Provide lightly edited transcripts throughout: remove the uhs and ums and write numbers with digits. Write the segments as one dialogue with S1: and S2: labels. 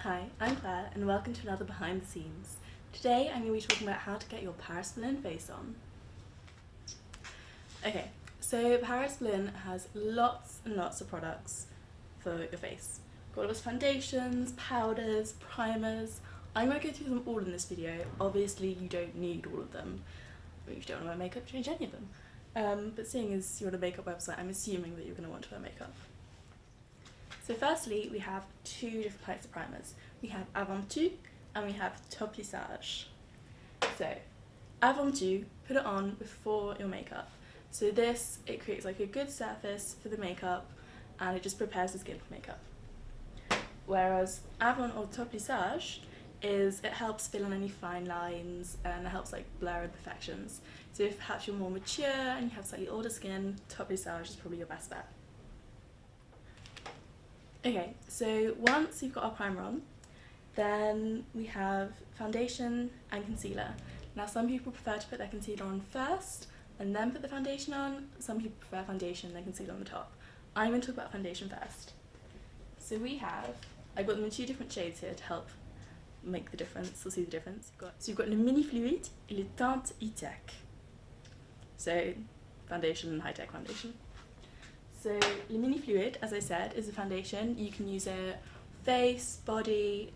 S1: Hi, I'm Claire and welcome to another Behind the Scenes. Today I'm going to be talking about how to get your Paris Berlin face on. Okay, so Paris Berlin has lots and lots of products for your face. Got all of foundations, powders, primers. I'm going to go through them all in this video. Obviously you don't need all of them. If you don't want to wear makeup, change any of them. But seeing as you're on a makeup website, I'm assuming that you're going to want to wear makeup. So firstly, we have two different types of primers. We have Avant tout and we have Top Lissage. So, Avant tout, put it on before your makeup. So this, it creates like a good surface for the makeup and it just prepares the skin for makeup. Whereas Avant or Top Lissage it helps fill in any fine lines and it helps like blur imperfections. So if perhaps you're more mature and you have slightly older skin, Top Lissage is probably your best bet. Okay, so once you've got our primer on, then we have foundation and concealer. Now some people prefer to put their concealer on first and then put the foundation on. Some people prefer foundation and then concealer on the top. I'm going to talk about foundation first. So I've got them in two different shades here to help make the difference, or see the difference. So you've got le mini fluide et le teinte high-tech. So foundation and high-tech foundation. So Le Mini Fluid, as I said, is a foundation. You can use it face, body,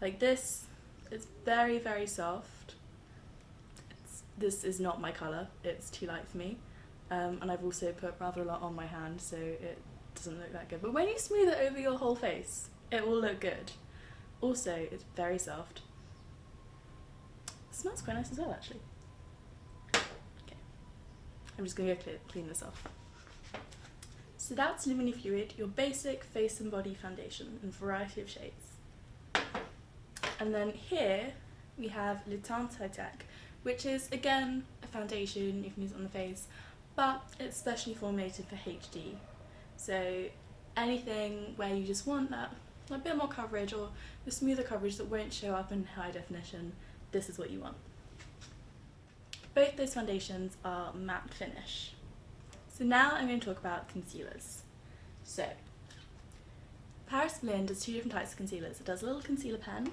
S1: like this. It's very, very soft. This is not my colour, it's too light for me. And I've also put rather a lot on my hand, so it doesn't look that good. But when you smooth it over your whole face, it will look good. Also, it's very soft. It smells quite nice as well, actually. Okay, I'm just going to go clean this off. So that's Le Mini Fluid, your basic face and body foundation in a variety of shades. And then here we have Le Teinte High-Tech, which is again a foundation. You can use it on the face, but it's specially formulated for HD. So anything where you just want that a bit more coverage or the smoother coverage that won't show up in high definition, this is what you want. Both those foundations are matte finish. So now I'm going to talk about concealers. So, Paris Berlin does two different types of concealers. It does a little concealer pen,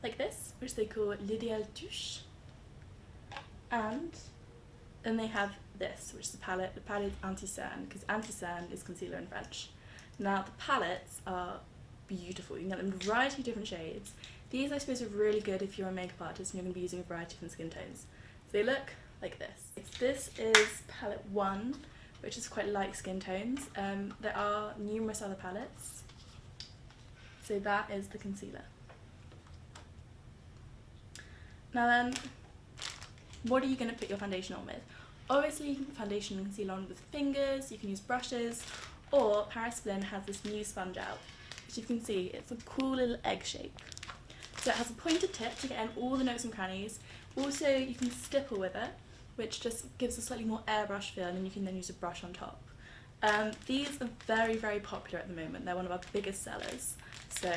S1: like this, which they call l'Idéal Touche. And then they have this, which is the palette anti-cerne, because anti-cerne is concealer in French. Now the palettes are beautiful. You can get them in a variety of different shades. These I suppose are really good if you're a makeup artist and you're going to be using a variety of different skin tones. So they look like this. This is palette 1, which is quite light skin tones. There are numerous other palettes. So that is the concealer. Now then, what are you going to put your foundation on with? Obviously you can put foundation and concealer on with fingers, you can use brushes, or Paris Berlin has this new sponge out, which you can see, it's a cool little egg shape. So it has a pointed tip to get in all the nooks and crannies. Also you can stipple with it, which just gives a slightly more airbrush feel, and you can then use a brush on top. These are very, very popular at the moment. They're one of our biggest sellers, so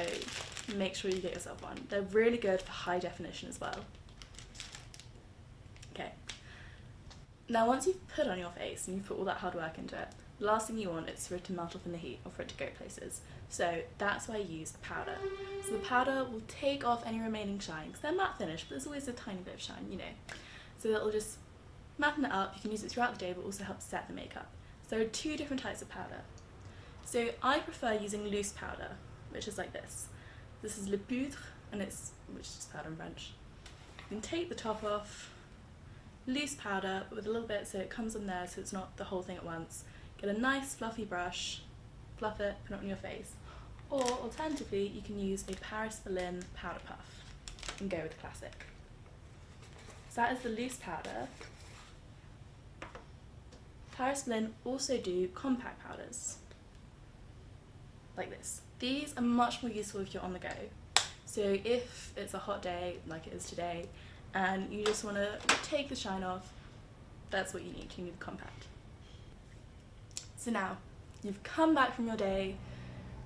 S1: make sure you get yourself one. They're really good for high definition as well. Okay. Now once you've put on your face and you've put all that hard work into it, the last thing you want is for it to melt off in the heat or for it to go places. So that's why I use powder. So the powder will take off any remaining shine, because they're matte finish, but there's always a tiny bit of shine, you know. So it'll just matten it up. You can use it throughout the day, but also help set the makeup. So there are two different types of powder. So I prefer using loose powder, which is like this. This is le poudre, and which is powder in French. You can take the top off, loose powder with a little bit so it comes on there so it's not the whole thing at once. Get a nice fluffy brush, fluff it, put it on your face. Or alternatively, you can use a Paris Berlin powder puff and go with the classic. So that is the loose powder. Paris Berlin also do compact powders, like this. These are much more useful if you're on the go. So if it's a hot day, like it is today, and you just want to take the shine off, that's what you need. You need the compact. So now, you've come back from your day,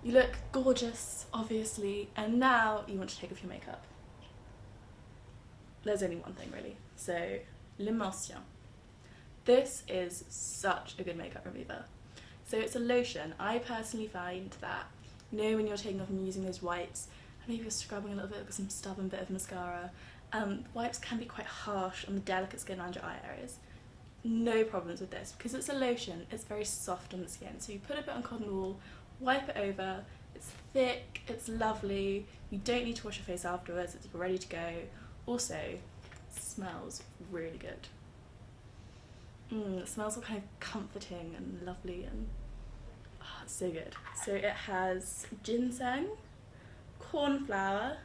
S1: you look gorgeous, obviously, and now you want to take off your makeup. There's only one thing really. So, l'Emulsion. This is such a good makeup remover. So it's a lotion. I personally find that You know when you're taking off and using those wipes, and maybe you're scrubbing a little bit with some stubborn bit of mascara, wipes can be quite harsh on the delicate skin around your eye areas. No problems with this, because it's a lotion, it's very soft on the skin. So you put a bit on cotton wool, wipe it over, it's thick, it's lovely, you don't need to wash your face afterwards, it's ready to go. Also, it smells really good. It smells all kind of comforting and lovely, and it's so good. So it has ginseng, cornflower,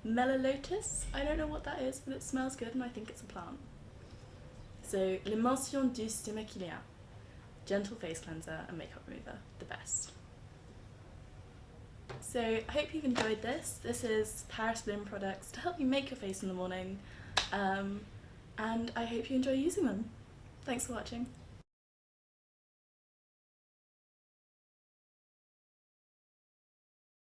S1: melalotus, I don't know what that is, but it smells good and I think it's a plant. So, l'émotion douce de maquillage, gentle face cleanser and makeup remover, the best. So I hope you've enjoyed this. This is Paris Bloom products to help you make your face in the morning, and I hope you enjoy using them. Thanks for watching.